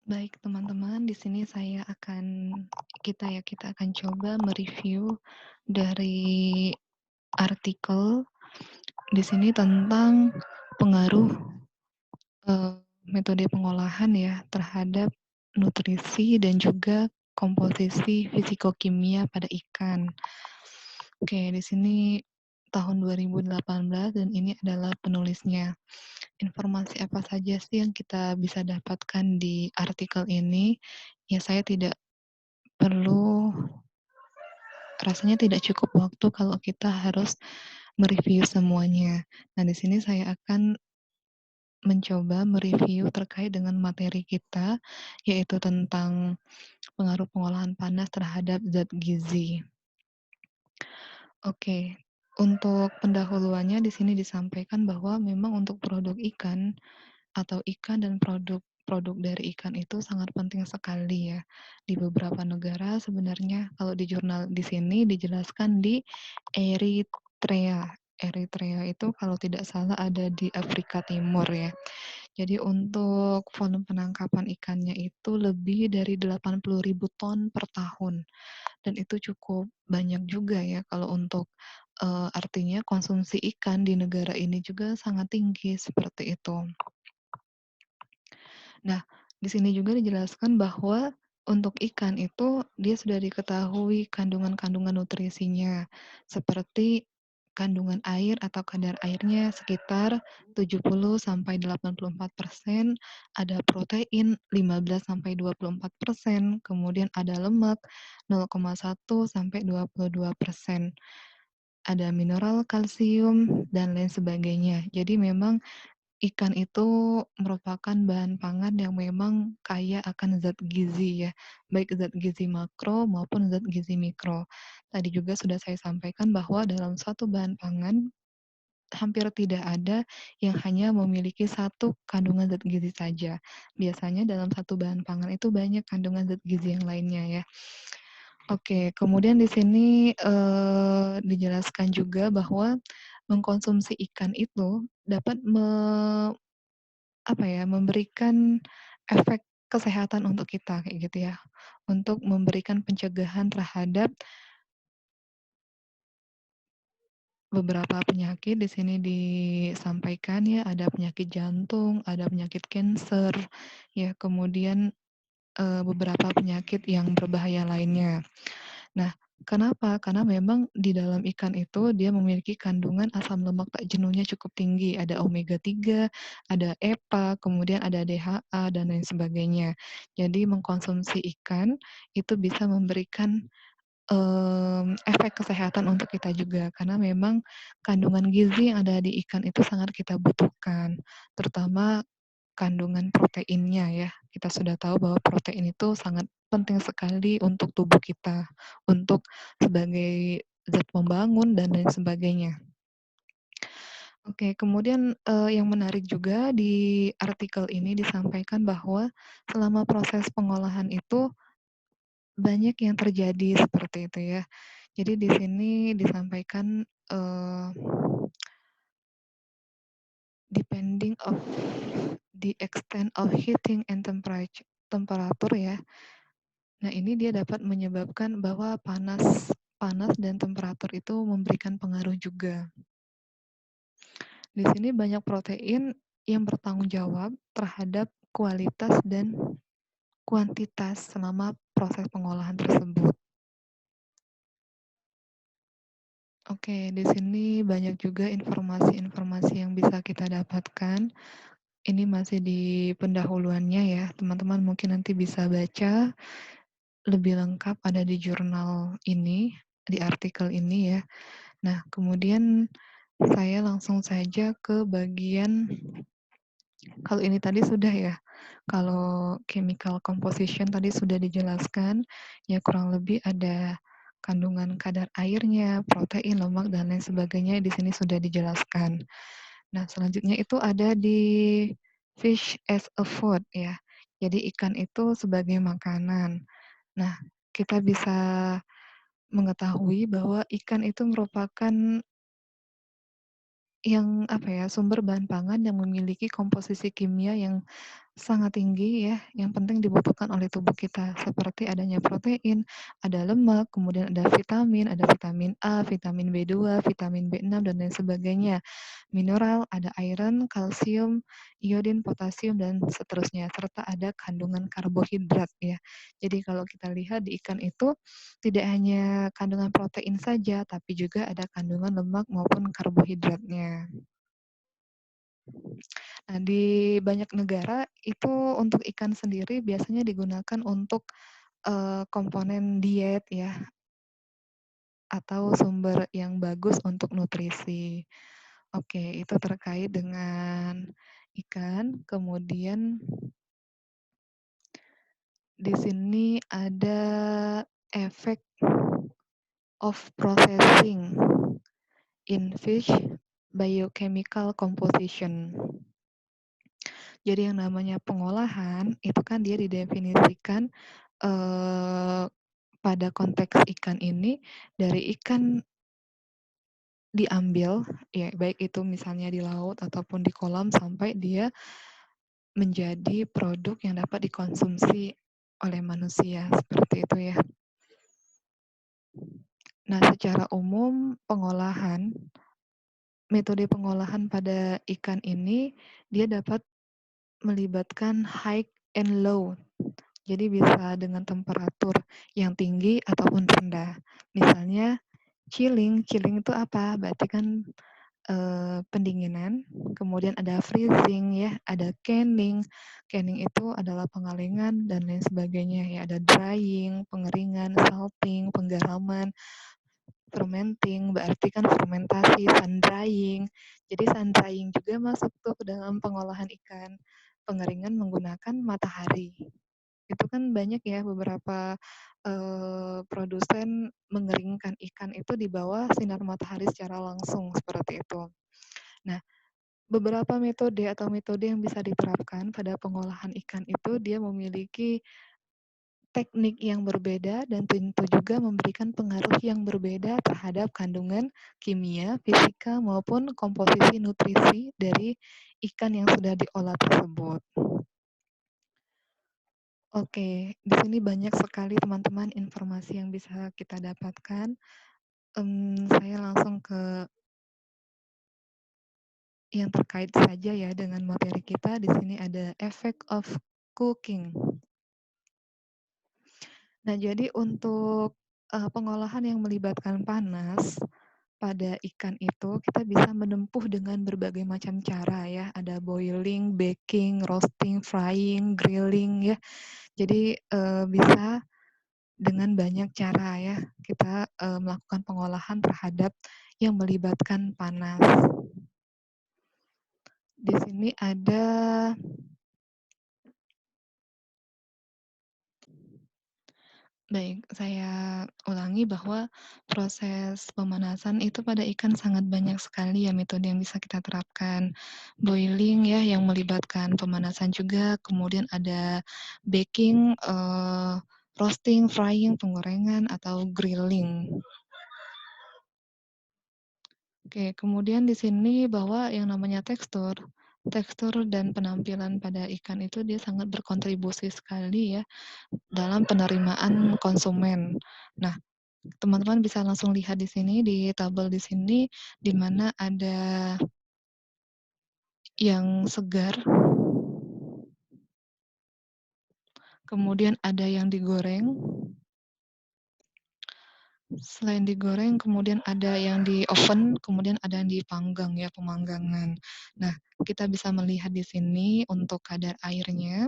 Baik teman-teman, di sini kita akan coba mereview dari artikel di sini tentang pengaruh eee, metode pengolahan ya terhadap nutrisi dan juga komposisi fisikokimia pada ikan. Oke, di sini tahun 2018 dan ini adalah penulisnya. Informasi apa saja sih yang kita bisa dapatkan di artikel ini? Ya saya tidak perlu rasanya tidak cukup waktu kalau kita harus mereview semuanya. Nah, di sini saya akan mencoba mereview terkait dengan materi kita, yaitu tentang pengaruh pengolahan panas terhadap zat gizi. Oke, untuk pendahuluannya di sini disampaikan bahwa memang untuk produk ikan atau ikan dan produk dari ikan itu sangat penting sekali ya. Di beberapa negara sebenarnya kalau di jurnal di sini dijelaskan di Eritrea. Eritrea itu kalau tidak salah ada di Afrika Timur ya. Jadi untuk volume penangkapan ikannya itu lebih dari 80.000 ton per tahun. Dan itu cukup banyak juga ya kalau untuk artinya konsumsi ikan di negara ini juga sangat tinggi seperti itu. Nah, di sini juga dijelaskan bahwa untuk ikan itu dia sudah diketahui kandungan-kandungan nutrisinya, seperti kandungan air atau kadar airnya sekitar 70 sampai 84%, ada protein 15 sampai 24%, kemudian ada lemak 0,1 sampai 22%, ada mineral kalsium dan lain sebagainya. Jadi memang ikan itu merupakan bahan pangan yang memang kaya akan zat gizi ya, baik zat gizi makro maupun zat gizi mikro. Tadi juga sudah saya sampaikan bahwa dalam suatu bahan pangan hampir tidak ada yang hanya memiliki satu kandungan zat gizi saja. Biasanya dalam satu bahan pangan itu banyak kandungan zat gizi yang lainnya ya. Oke, kemudian di sini dijelaskan juga bahwa mengkonsumsi ikan itu dapat memberikan efek kesehatan untuk kita kayak gitu ya. Untuk memberikan pencegahan terhadap beberapa penyakit di sini disampaikan ya, ada penyakit jantung, ada penyakit kanker, ya kemudian, beberapa penyakit yang berbahaya lainnya. Nah, kenapa? Karena memang di dalam ikan itu dia memiliki kandungan asam lemak tak jenuhnya cukup tinggi, ada omega 3, ada EPA, kemudian ada DHA dan lain sebagainya. Jadi mengkonsumsi ikan itu bisa memberikan, efek kesehatan untuk kita juga, karena memang kandungan gizi yang ada di ikan itu sangat kita butuhkan, terutama kandungan proteinnya ya. Kita sudah tahu bahwa protein itu sangat penting sekali untuk tubuh kita, untuk sebagai zat pembangun dan lain sebagainya. Oke, kemudian, yang menarik juga di artikel ini disampaikan bahwa selama proses pengolahan itu banyak yang terjadi seperti itu ya. Jadi di sini disampaikan, depending of the extent of heating and temperatur ya. Nah, ini dia dapat menyebabkan bahwa panas panas dan temperatur itu memberikan pengaruh juga. Di sini banyak protein yang bertanggung jawab terhadap kualitas dan kuantitas selama proses pengolahan tersebut. Oke, di sini banyak juga informasi-informasi yang bisa kita dapatkan. Ini masih di pendahuluannya ya, teman-teman mungkin nanti bisa baca lebih lengkap ada di jurnal ini, di artikel ini ya. Nah, kemudian saya langsung saja ke bagian kalau ini tadi sudah ya, kalau chemical composition tadi sudah dijelaskan, ya kurang lebih ada kandungan kadar airnya, protein, lemak, dan lain sebagainya di sini sudah dijelaskan. Nah, selanjutnya itu ada di fish as a food ya. Jadi ikan itu sebagai makanan. Nah, kita bisa mengetahui bahwa ikan itu merupakan sumber bahan pangan yang memiliki komposisi kimia yang sangat tinggi ya, yang penting dibutuhkan oleh tubuh kita, seperti adanya protein, ada lemak, kemudian ada vitamin A, vitamin B2, vitamin B6, dan lain sebagainya. Mineral, ada iron, kalsium, iodin, potasium, dan seterusnya, serta ada kandungan karbohidrat ya. Jadi kalau kita lihat di ikan itu tidak hanya kandungan protein saja, tapi juga ada kandungan lemak maupun karbohidratnya. Nah, di banyak negara itu untuk ikan sendiri biasanya digunakan untuk, komponen diet ya, atau sumber yang bagus untuk nutrisi. Oke, itu terkait dengan ikan. Kemudian di sini ada efek of processing in fish biochemical composition. Jadi yang namanya pengolahan itu kan dia didefinisikan pada konteks ikan ini dari ikan diambil ya baik itu misalnya di laut ataupun di kolam sampai dia menjadi produk yang dapat dikonsumsi oleh manusia seperti itu ya. Nah, secara umum metode pengolahan pada ikan ini dia dapat melibatkan high and low. Jadi bisa dengan temperatur yang tinggi ataupun rendah. Misalnya chilling itu apa? Berarti kan pendinginan, kemudian ada freezing ya, ada canning. Canning itu adalah pengalengan dan lain sebagainya ya. Ada drying, pengeringan, salting, penggaraman, fermenting, berarti kan fermentasi, sun drying. Jadi sun drying juga masuk tuh ke dalam pengolahan ikan. Pengeringan menggunakan matahari. Itu kan banyak ya beberapa produsen mengeringkan ikan itu di bawah sinar matahari secara langsung seperti itu. Nah, beberapa metode yang bisa diterapkan pada pengolahan ikan itu dia memiliki teknik yang berbeda dan tentu juga memberikan pengaruh yang berbeda terhadap kandungan kimia, fisika maupun komposisi nutrisi dari ikan yang sudah diolah tersebut. Oke, di sini banyak sekali teman-teman informasi yang bisa kita dapatkan. Saya langsung ke yang terkait saja ya dengan materi kita. Di sini ada effect of cooking. Nah, jadi untuk pengolahan yang melibatkan panas pada ikan itu kita bisa menempuh dengan berbagai macam cara ya. Ada boiling, baking, roasting, frying, grilling ya. Jadi bisa dengan banyak cara ya kita melakukan pengolahan terhadap yang melibatkan panas. Di sini ada Baik, saya ulangi bahwa proses pemanasan itu pada ikan sangat banyak sekali ya metode yang bisa kita terapkan. Boiling ya yang melibatkan pemanasan juga, kemudian ada baking, roasting, frying, penggorengan, atau grilling. Oke, kemudian di sini bahwa yang namanya tekstur dan penampilan pada ikan itu dia sangat berkontribusi sekali ya dalam penerimaan konsumen. Nah, teman-teman bisa langsung lihat di sini, di tabel di sini, di mana ada yang segar, kemudian ada yang digoreng, selain digoreng kemudian ada yang di oven, kemudian ada yang dipanggang ya, pemanggangan. Nah, kita bisa melihat di sini untuk kadar airnya,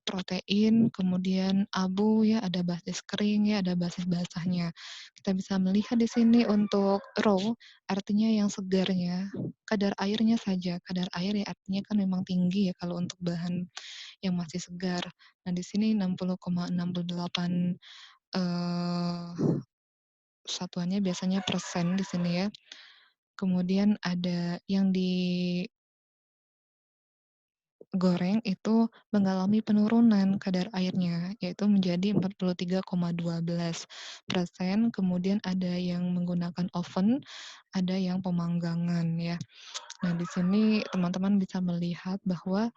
protein, kemudian abu ya, ada basis kering ya, ada basis basahnya. Kita bisa melihat di sini untuk raw, artinya yang segarnya, kadar airnya saja. Kadar air ya artinya kan memang tinggi ya kalau untuk bahan yang masih segar. Nah, di sini 60,68 satuannya biasanya persen di sini ya. Kemudian ada yang digoreng itu mengalami penurunan kadar airnya, yaitu menjadi 43,12%. Kemudian ada yang menggunakan oven, ada yang pemanggangan ya. Nah, di sini teman-teman bisa melihat bahwa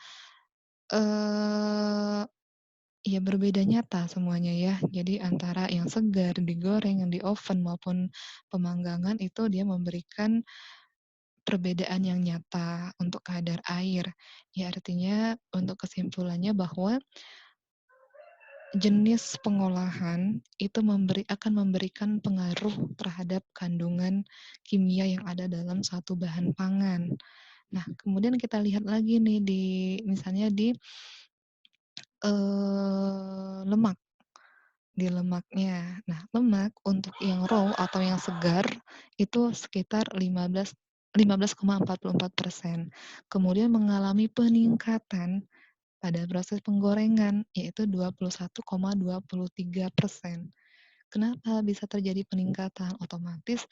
Eee, ya berbeda nyata semuanya ya. Jadi antara yang segar, digoreng, yang di oven maupun pemanggangan itu dia memberikan perbedaan yang nyata untuk kadar air. Ya artinya untuk kesimpulannya bahwa jenis pengolahan itu akan memberikan pengaruh terhadap kandungan kimia yang ada dalam suatu bahan pangan. Nah, kemudian kita lihat lagi nih misalnya di lemak, di lemaknya. Nah, lemak untuk yang raw atau yang segar itu sekitar 15,44%. Kemudian mengalami peningkatan pada proses penggorengan, yaitu 21,23%. Kenapa bisa terjadi peningkatan? Otomatis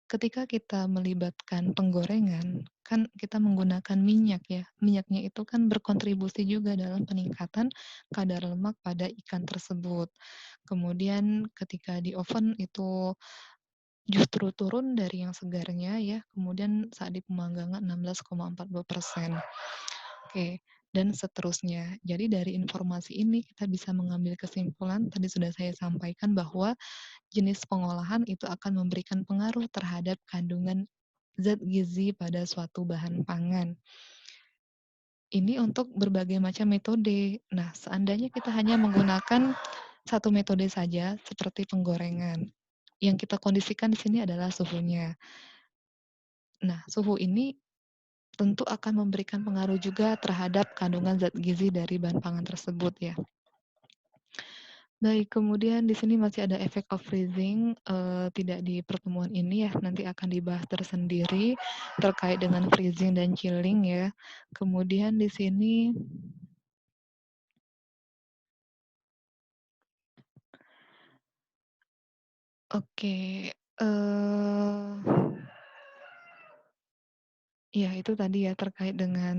ketika kita melibatkan penggorengan, kan kita menggunakan minyak ya. Minyaknya itu kan berkontribusi juga dalam peningkatan kadar lemak pada ikan tersebut. Kemudian ketika di oven itu justru turun dari yang segarnya ya, kemudian saat di pemanggangan 16,42%. Oke, dan seterusnya. Jadi dari informasi ini kita bisa mengambil kesimpulan, tadi sudah saya sampaikan bahwa jenis pengolahan itu akan memberikan pengaruh terhadap kandungan zat gizi pada suatu bahan pangan. Ini untuk berbagai macam metode. Nah, seandainya kita hanya menggunakan satu metode saja, seperti penggorengan. Yang kita kondisikan di sini adalah suhunya. Nah, suhu ini tentu akan memberikan pengaruh juga terhadap kandungan zat gizi dari bahan pangan tersebut ya. Baik, kemudian di sini masih ada effect of freezing, tidak di pertemuan ini ya, nanti akan dibahas tersendiri terkait dengan freezing dan chilling ya. Kemudian di sini oke, ya itu tadi ya terkait dengan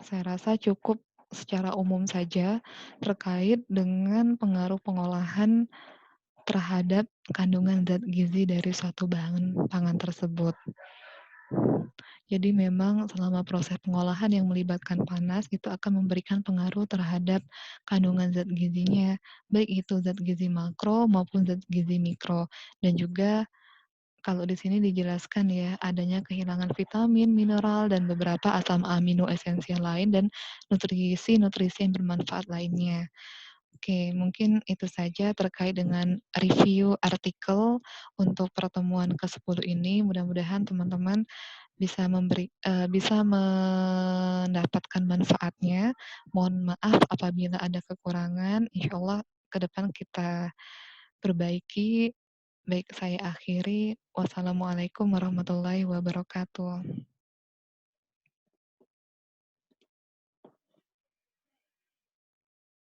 saya rasa cukup secara umum saja terkait dengan pengaruh pengolahan terhadap kandungan zat gizi dari suatu bahan pangan tersebut. Jadi memang selama proses pengolahan yang melibatkan panas itu akan memberikan pengaruh terhadap kandungan zat gizinya, baik itu zat gizi makro maupun zat gizi mikro. Dan juga kalau di sini dijelaskan ya, adanya kehilangan vitamin, mineral, dan beberapa asam amino esensial lain dan nutrisi-nutrisi yang bermanfaat lainnya. Oke, mungkin itu saja terkait dengan review artikel untuk pertemuan ke-10 ini. Mudah-mudahan teman-teman bisa mendapatkan manfaatnya. Mohon maaf apabila ada kekurangan, insya Allah ke depan kita perbaiki. Baik, saya akhiri. Wassalamualaikum warahmatullahi wabarakatuh.